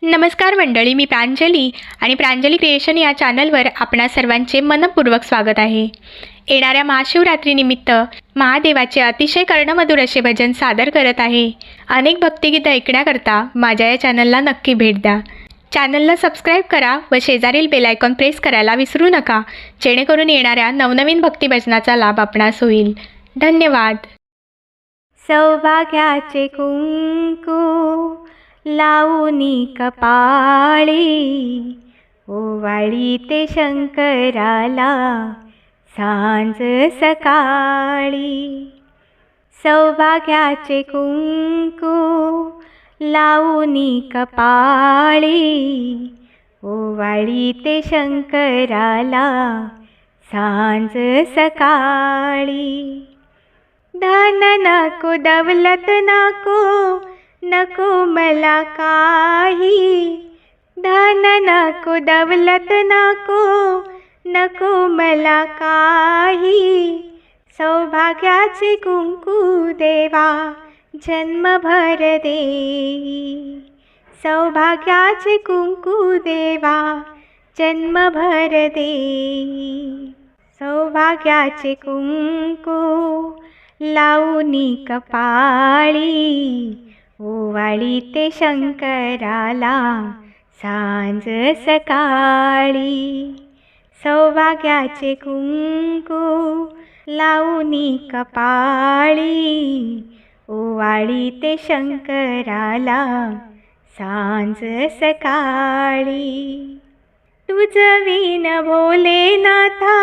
नमस्कार मंडळी, मी प्रांजली आणि प्रांजली क्रिएशन या चॅनलवर आपणा सर्वांचे मनपूर्वक स्वागत आहे. येणाऱ्या महाशिवरात्रीनिमित्त महादेवाचे अतिशय कर्णमधुर असे भजन सादर करत आहे. अनेक भक्तिगीतं ऐकण्याकरता माझ्या या चॅनलला नक्की भेट द्या. चॅनलला सबस्क्राईब करा व शेजारील बेल आयकॉन प्रेस करायला विसरू नका, जेणेकरून येणाऱ्या नवनवीन भक्तिभजनाचा लाभ आपणास होईल. धन्यवाद. सौभाग्याचे कुंकू लावूनी कपाळी, ओवाळी ते शंकराला सांज सकाळी. सौभाग्याचे कुंकू लावूनी कपाळी, ओवाळी ते शंकराला सांज सकाळी. धन नको दौलत नको, नको मला काही. धन नको दौलत नको, नको मला काही. सौभाग्याचे कुंकू देवा जन्मभर देई. सौभाग्याचे कुंकू देवा जन्मभर देई. सौभाग्याचे कुंकू लावूनी कपाळी, ओवाळी ते शंकराला सांज सकाळी. सौभाग्याचे कुंकू लावूनी कपाळी, ओवाळी ते शंकराला सांज सकाळी. तुझं विण भोलेनाथा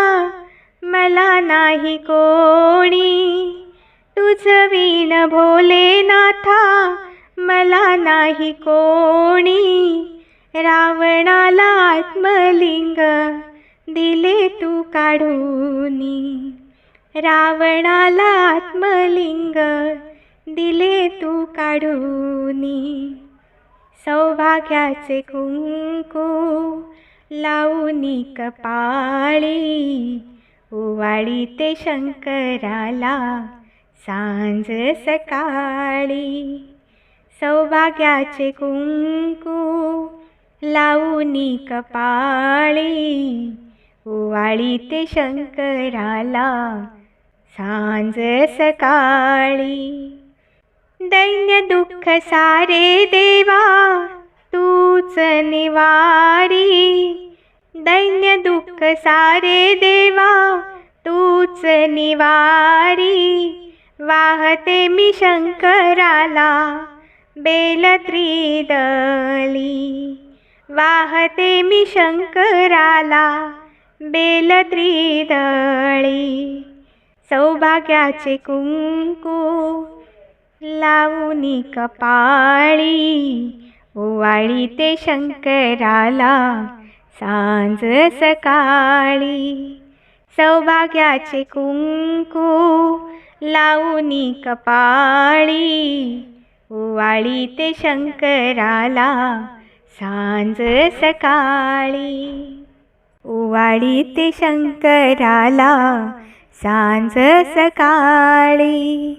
मला नाही कोणी. तुझं विण भोलेनाथा मला नाही कोणी. रावणाला आत्मलिंग दिले तू काढूनी. रावणाला आत्मलिंग दिले तू काढूनी. सौभाग्याचे कुंकू लावूनी कपाळी, ओवाळी ते शंकराला सांज सकाळी. सौभाग्याचे कुंकू लावूनी कपाळी, ओवाळी ते शंकराला सांज सकाळी. दैन्य दुःख सारे देवा तूच निवारी. दैन्य दुःख सारे देवा तूच निवारी. वाहते मी शंकराला बेल त्रिदली. वाहते मी शंकराला बेल त्रिदली. सौभाग्याचे कुंकू लावूनी कपाळी, ओवाळी ते शंकराला सांज सकाळी. सौभाग्याचे कुंकू लावूनी कपाळी, ओवाळी ते शंकराला सांज सकाळी. ओवाळी ते शंकराला सांज सकाळी.